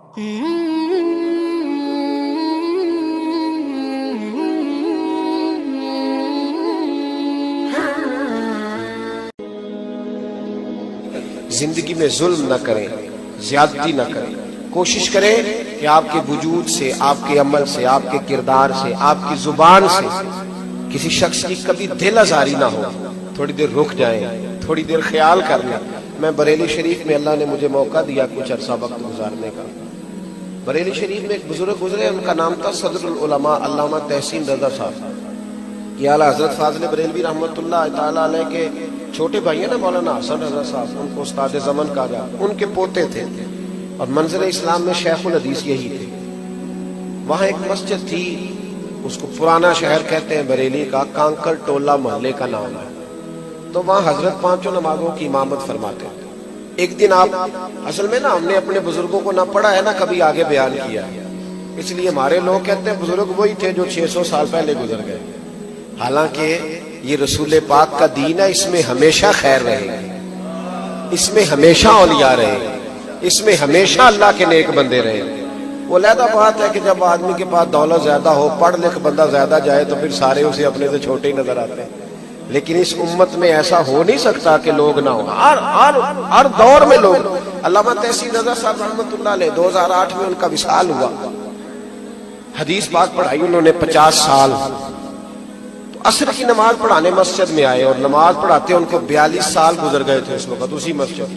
زندگی میں ظلم نہ کریں، زیادتی نہ کریں، کوشش کریں کہ آپ کے وجود سے، آپ کے عمل سے، آپ کے کردار سے، آپ کی زبان سے کسی شخص کی کبھی دل آزاری نہ ہو۔ تھوڑی دیر رک جائیں، تھوڑی دیر خیال کر لیں۔ میں بریلی شریف میں اللہ نے مجھے موقع دیا کچھ عرصہ وقت گزارنے کا۔ بریلی شریف میں ایک بزرگ گزرے، ان کا نام تھا صدر العلماء علامہ تحسین رضا صاحب۔ یہ اعلیٰ حضرت فاضل بریلوی رحمۃ اللہ تعالیٰ علیہ کے چھوٹے بھائی ہیں نا مولانا حسن رضا صاحب، ان کو استاد زمن کہا جاتا، ان کے پوتے تھے، اور منظر اسلام میں شیخ الحدیث یہی تھے۔ وہاں ایک مسجد تھی، اس کو پرانا شہر کہتے ہیں بریلی کا، کانکر ٹولہ محلے کا نام ہے۔ تو وہاں حضرت پانچوں نمازوں کی امامت فرماتے ہیں۔ ایک دن آپ، اصل میں نا ہم نے اپنے بزرگوں کو نہ پڑھا ہے نہ کبھی آگے بیان کیا، اس لیے ہمارے لوگ کہتے ہیں بزرگ وہی تھے جو 600 سال پہلے گزر گئے، حالانکہ یہ رسول پاک کا دین ہے، اس میں ہمیشہ خیر رہے گی، اس میں ہمیشہ اولیاء رہے گی، اس میں ہمیشہ اللہ کے نیک بندے رہے گے۔ وہ علیحدہ بات ہے کہ جب آدمی کے پاس دولت زیادہ ہو، پڑھ لکھ بندہ زیادہ جائے تو پھر سارے اسے اپنے سے چھوٹے ہی نظر آتے ہیں، لیکن اس امت میں ایسا ہو نہیں سکتا کہ لوگ نہ ہوں، ہر دور میں لوگ۔ علامہ تحسین رضا صاحب رحمۃ اللہ علیہ 2008 میں ان کا وصال ہوا۔ حدیث پاک پڑھائی انہوں نے 50 سال۔ عصر کی نماز پڑھانے مسجد میں آئے، اور نماز پڑھاتے ان کو 42 سال گزر گئے تھے اس وقت اسی مسجد۔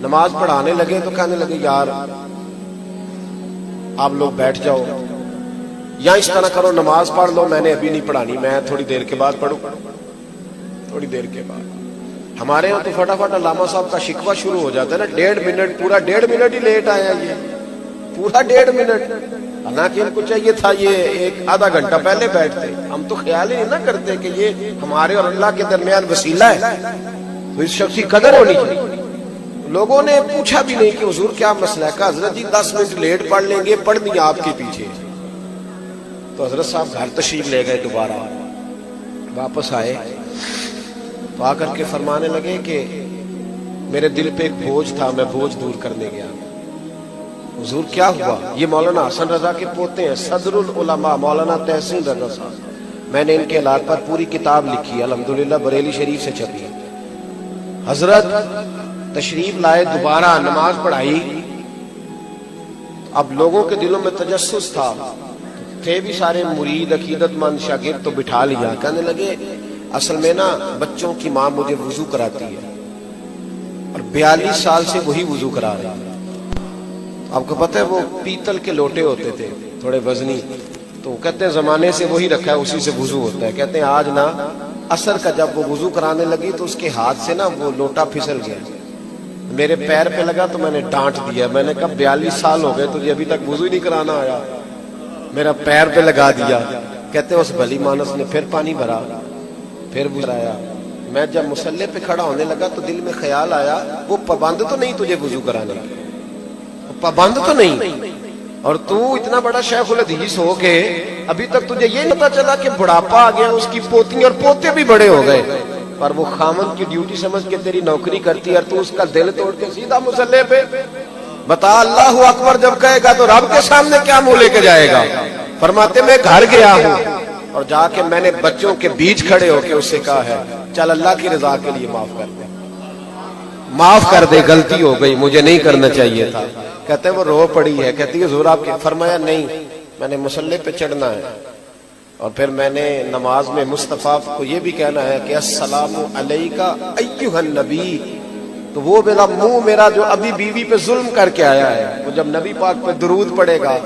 نماز پڑھانے لگے تو کہنے لگے یار آپ لوگ بیٹھ جاؤ، یا اس طرح کرو نماز پڑھ لو، میں نے ابھی نہیں پڑھانی، میں تھوڑی دیر کے بعد پڑھوں، تھوڑی دیر کے بعد۔ ہمارے یہاں تو فٹافٹ علامہ صاحب کا شکوہ شروع ہو جاتا ہے نا، 1.5 منٹ، پورا 1.5 منٹ ہی لیٹ آیا، یہ پورا 1.5 منٹ، حالانکہ ان کو چاہیے تھا یہ ایک آدھا گھنٹہ پہلے بیٹھتے۔ ہم تو خیال ہی نہ کرتے کہ یہ ہمارے اور اللہ کے درمیان وسیلہ ہے، تو اس شخص کی قدر ہونی چاہیے۔ لوگوں نے پوچھا بھی نہیں کہ حضور کیا مسئلہ ہے، کہا حضرت جی 10 منٹ لیٹ پڑھ لیں گے، پڑھ دیا آپ کے پیچھے۔ تو حضرت صاحب گھر تشریف لے گئے، دوبارہ واپس آئے تو آ کر کے فرمانے لگے کہ میرے دل پہ ایک بوجھ تھا، میں بوجھ دور کرنے گیا۔ حضور کیا ہوا؟ یہ مولانا حسن رضا کے پوتے ہیں، صدر العلماء مولانا تحسین رضا صاحب۔ میں نے ان کے علاج پر پوری کتاب لکھی ہے، الحمدللہ بریلی شریف سے چھپی ہے۔ حضرت تشریف لائے، دوبارہ نماز پڑھائی۔ اب لوگوں کے دلوں میں تجسس تھا، تھے بھی سارے مرید عقیدت مند شاگرد، تو بٹھا لیا۔ کہنے لگے اصل میں نا بچوں کی ماں مجھے وضو کراتی ہے، اور 42 سال سے وہی وضو کرا رہی ہے۔ آپ کو پتہ ہے وہ پیتل کے لوٹے ہوتے تھے تھوڑے وزنی، تو کہتے ہیں زمانے سے وہی رکھا ہے، اسی سے وضو ہوتا ہے۔ کہتے ہیں آج نا عصر کا جب وہ وضو کرانے لگی تو اس کے ہاتھ سے نا وہ لوٹا پھسل گیا، میرے پیر پہ لگا تو میں نے ڈانٹ دیا، میں نے کہا 42 سال ہو گئے تجھے ابھی تک وضو ہی نہیں کرانا آیا، میرا پیر پہ لگا دیا۔ کہتے ہیں اس بھلی مانس نے پھر پانی بھرا، پھر بھرایا۔ میں جب مصلی پہ کھڑا ہونے لگا تو دل میں خیال آیا وہ پابند تو نہیں تجھے وضو کرانے، پابند تو نہیں، اور تو اتنا بڑا شیخ الحدیث ہو کے ابھی تک تجھے یہ نہیں پتا چلا کہ بڑھاپا آ گیا، اس کی پوتی اور پوتے بھی بڑے ہو گئے، پر وہ خامن کی ڈیوٹی سمجھ کے تیری نوکری کرتی ہے، اور تو اس کا دل توڑ کے سیدھا مصلی پہ۔ بتا اللہ اکبر جب کہے گا تو رب کے سامنے کیا منہ لے کے جائے گا؟ فرماتے میں گھر گیا ہوں اور جا کے میں نے بچوں کے بیچ کھڑے ہو کے اس سے کہا ہے چل اللہ کی رضا کے لیے معاف کر دے، معاف کر دے، غلطی ہو گئی، مجھے نہیں کرنا چاہیے تھا۔ کہتے ہیں وہ رو پڑی ہے، کہتی ہے حضور آپ کے، فرمایا نہیں، میں نے مصلی پہ چڑھنا ہے، اور پھر میں نے نماز میں مصطفیٰ کو یہ بھی کہنا ہے کہ السلام علیکہ ایھا النبی، تو وہ میرا منہ میرا جو ابھی بیوی پہ ظلم کر کے آیا ہے، وہ جب نبی پاک پہ درود پڑے گا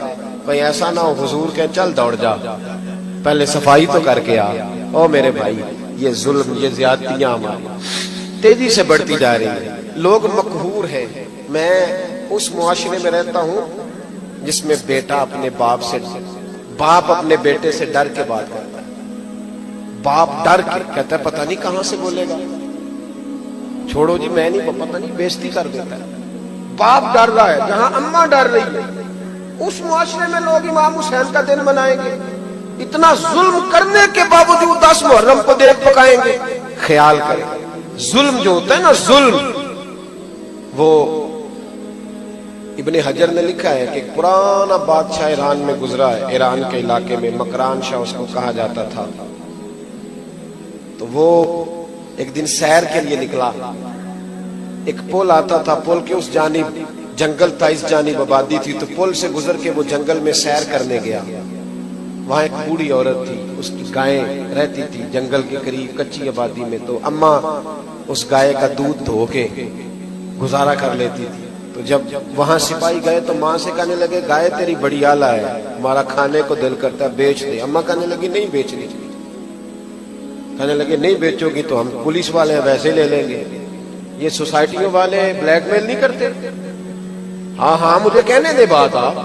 کہیں ایسا نہ ہو حضور کہ چل دوڑ جا، پہلے صفائی تو کر کے آ۔ او میرے بھائی، یہ ظلم، یہ زیادتیاں ہماری تیزی سے بڑھتی جا رہی ہیں، لوگ مقہور ہیں۔ میں اس معاشرے میں رہتا ہوں جس میں بیٹا اپنے باپ سے، باپ اپنے بیٹے سے ڈر کے بات کرتا ہے، باپ ڈر کے کہتا ہے پتہ نہیں کہاں سے بولے گا، چھوڑو جی میں نہیں، پتہ نہیں بےزتی کر دیتا ہے، باپ ڈر رہا ہے، جہاں اماں ڈر رہی ہے۔ اس معاشرے میں لوگ امام حسین کا دن منائیں گے، اتنا ظلم کرنے کے باوجود 10 محرم کو دیکھ پکائیں گے۔ خیال کریں، ظلم جو ہوتا ہے نا، ظلم وہ ابن حجر نے لکھا ہے کہ ایک پرانا بادشاہ ایران میں گزرا ہے، ایران کے علاقے میں مکران شاہ اس کو کہا جاتا تھا. تو وہ ایک دن سیر کے لیے نکلا. ایک پل آتا تھا، پل کے اس جانب جنگل تھا، اس جانب آبادی تھی. تو پل سے گزر کے وہ جنگل میں سیر کرنے گیا. وہاں ایک بوڑھی عورت تھی، اس کی گائیں رہتی تھی جنگل کے قریب کچی آبادی میں. تو اماں اس گائے کا دودھ دھو کے گزارا کر لیتی تھی. تو جب وہاں سپاہی گئے تو ماں سے کہنے لگے گائے تیری بڑی اعلیٰ ہے، ہمارا کھانے کو دل کرتا ہے، بیچ دے. اماں کہنے لگی نہیں بیچنی. کہنے لگے نہیں بیچو گی تو ہم پولیس والے ہیں ویسے لے لیں گے. یہ سوسائٹیوں والے بلیک میل نہیں کرتے؟ ہاں ہاں مجھے کہنے دے بات، آپ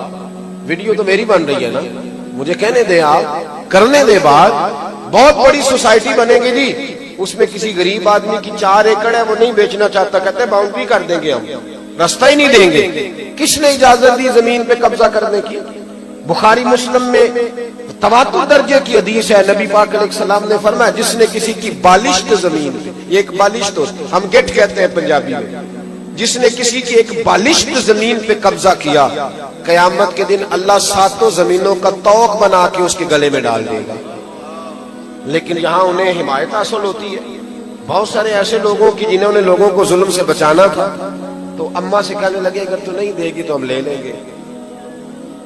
ویڈیو تو میری بن رہی ہے نا، مجھے کہنے دے، آپ کرنے دے بات. بہت بڑی سوسائٹی بنے گی جی، اس میں کسی غریب آدمی کی 4 ایکڑ ہے، وہ نہیں بیچنا چاہتا، کہتے باؤنڈری کر دیں گے، ہم رستہ ہی نہیں دیں گے. کس نے اجازت دی زمین پہ قبضہ کرنے کی؟ بخاری مسلم میں تواتر درجے کی حدیث ہے، نبی پاک علیہ السلام نے فرمایا جس نے کسی کی بالشت زمین پہ، یہ ایک بالشت ہم گٹ کہتے ہیں پنجابی میں، جس نے کسی کی ایک بالشت زمین پہ قبضہ کیا، قیامت کے دن اللہ 7 زمینوں کا طوق بنا کے اس کے گلے میں ڈال دے گا. لیکن یہاں انہیں حمایت حاصل ہوتی ہے بہت سارے ایسے لوگوں کی جنہوں نے لوگوں کو ظلم سے بچانا تھا. تو اماں سے کہنے لگے اگر تو نہیں دے گی تو ہم لے لیں گے.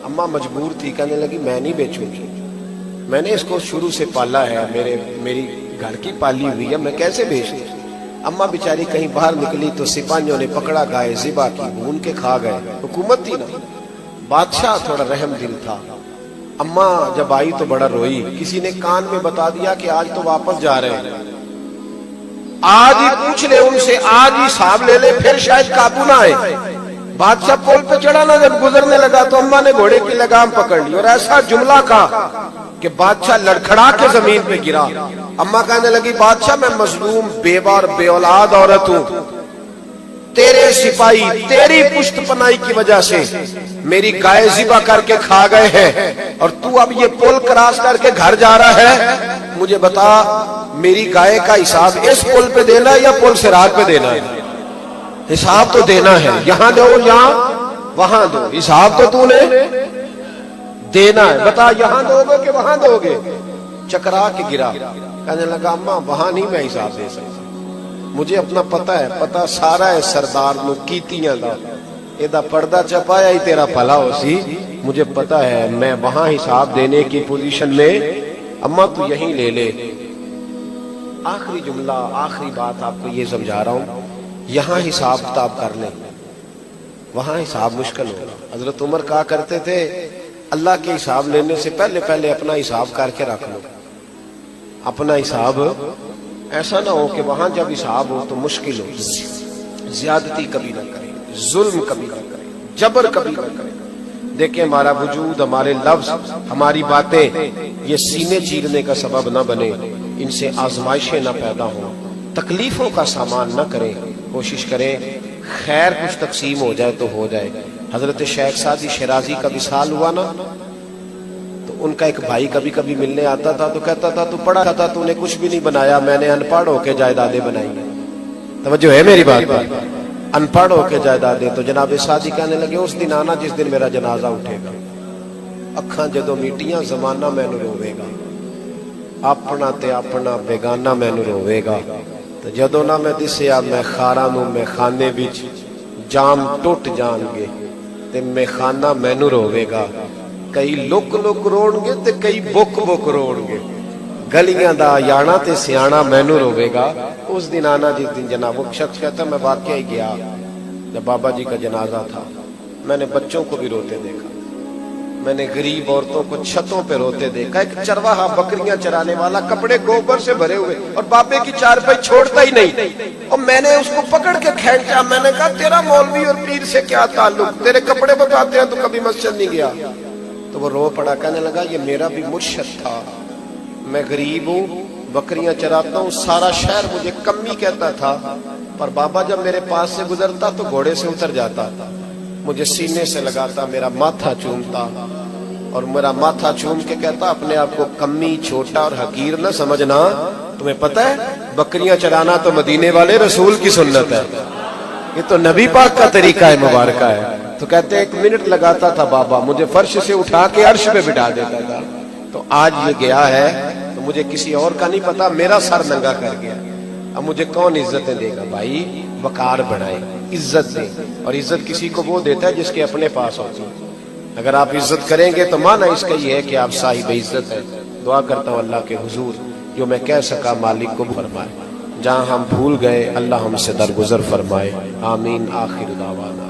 اماں مجبور تھی، کہنے لگی میں نہیں بیچوں گی، میں نے اس کو شروع سے پالا ہے، میری گھر کی پالی ہوئی ہے، میں کیسے بیچ دوں. اماں بیچاری کہیں باہر نکلی تو سپاہیوں نے پکڑا، گائے ذبح کی، بھون کے کھا گئے. حکومت تھی نا، بادشاہ تھوڑا رحم دل تھا. اماں جب آئی تو بڑا روئی. کسی نے کان میں بتا دیا کہ آج تو واپس جا رہے ہیں، آج ہی پوچھ لے ان سے، آج ہی حساب لے لے، پھر شاید قابو نہ آئے. بادشاہ پول پہ چڑھا نا، جب گزرنے لگا تو اماں نے گھوڑے کی لگام پکڑ لی اور ایسا جملہ کہا کہ بادشاہ لڑکھڑا کے زمین پہ گرا. اماں کہنے لگی بادشاہ میں مظلوم بیوہ اور بے اولاد عورت ہوں، تیرے سپاہی تیری پشت پناہی کی وجہ سے میری گائے ذبح کر کے کھا گئے ہیں، اور تو اب یہ پل کراس کر کے گھر جا رہا ہے. مجھے بتا میری گائے کا حساب اس پل پہ دینا ہے یا پل سراج پہ دینا ہے؟ حساب تو دینا ہے، یہاں دو یہاں وہاں دو، حساب تو نے دینا ہے. بتا یہاں دو گے کہ وہاں دو گے؟ چکرا کے گرا. کہنے لگا اماں وہاں نہیں میں حساب دے سکتا، مجھے اپنا پتہ ہے، پتہ سارا ہے سردار نو کیتیاں دا، ایدہ پردہ چپایا ہی تیرا پھلا ہو سی، مجھے پتہ ہے میں وہاں حساب دینے کی پوزیشن میں. اماں تو یہیں لے لے. آخری جملہ، آخری بات آپ کو یہ سمجھا رہا ہوں، یہاں حساب کتاب کر لیں، وہاں حساب مشکل ہوگا. حضرت عمر کہا کرتے تھے اللہ کے حساب لینے سے پہلے اپنا حساب کر کے رکھ لو. اپنا حساب ایسا نہ ہو کہ وہاں جب حساب ہو تو مشکل ہو. زیادتی کبھی نہ کریں، ظلم کبھی نہ کریں، جبر کبھی نہ کریں. دیکھیں ہمارا وجود، ہمارے لفظ، ہماری باتیں یہ سینے چیرنے کا سبب نہ بنے، ان سے آزمائشیں نہ پیدا ہوں، تکلیفوں کا سامان نہ کریں. کوشش کریں خیر کچھ تقسیم ہو جائے تو ہو جائے. حضرت شیخ سعدی شیرازی کا وصال ہوا نا، تو ان کا ایک بھائی کبھی کبھی ملنے آتا تھا تو کہتا تھا تو پڑھا تھا، تو نے کچھ بھی نہیں بنایا، میں نے ان پڑھ ہو کے جائیدادیں بنائی. توجہ ہے میری بات پر؟ ان پڑھ ہو کے جائیدادیں. تو جناب سعدی کہنے لگے اس دن آنا جس دن میرا جنازہ اٹھے گا، اکھاں جدوں میٹیاں زمانہ مینوں روے گا، اپنا تے اپنا بیگانہ مینوں روے گا. تو جدوں نہ میں دسیا میں خاراں نوں میں خانے وچ جام ٹوٹ جان گے تے میں خانہ مینوں روے گا. کئی لک لک روڑ گے تے کئی بک بک روڑ گے، گلیاں دا یانا تے سیانا مینوں روے گا. اس دن آنا جس دن جناب. وہ شخص کہتا میں واقعی گیا جب بابا جی کا جنازہ تھا، میں نے بچوں کو بھی روتے دیکھا، میں نے غریب عورتوں کو چھتوں پہ روتے دیکھا. ایک چرواہا بکریاں چرانے والا کپڑے گوبر سے بھرے ہوئے اور بابے کی چارپائی چھوڑتا ہی نہیں، اور میں نے اس کو پکڑ کے کھینچا. میں نے کہا تیرا مولوی اور پیر سے کیا تعلق، تیرے کپڑے بتاتے ہیں تو کبھی مسجد نہیں گیا. تو وہ رو پڑا، کہنے لگا یہ میرا بھی مرشد تھا، میں غریب ہوں، بکریاں چراتا ہوں، سارا شہر مجھے کمی کہتا تھا، پر بابا جب میرے پاس سے گزرتا تو گھوڑے سے اتر جاتا، مجھے سینے سے لگاتا، میرا ماتھا چومتا، اور میرا ماتھا چوم کے کہتا اپنے آپ کو کمی، چھوٹا اور حقیر نہ سمجھنا، تمہیں پتہ ہے بکریاں چرانا تو مدینے والے رسول کی سنت ہے، یہ تو نبی پاک کا طریقہ ہے مبارکہ ہے. تو کہتے ہیں 1 منٹ لگاتا تھا بابا، مجھے فرش سے اٹھا کے عرش پہ بٹھا دیتا تھا، تو آج یہ گیا ہے تو مجھے کسی اور کا نہیں پتا، میرا سر ننگا کر گیا، اب مجھے کون عزتیں دے گا؟ بھائی وقار بڑھائے، عزت دے، اور عزت کسی کو وہ دیتا ہے جس کے اپنے پاس ہوتی ہے۔ اگر آپ عزت کریں گے تو معنی اس کا یہ ہے کہ آپ صاحب عزت ہے۔ دعا کرتا ہوں اللہ کے حضور جو میں کہہ سکا مالک کو فرمائے، جہاں ہم بھول گئے اللہ ہم سے درگزر فرمائے، آمین۔ آخر دعوانا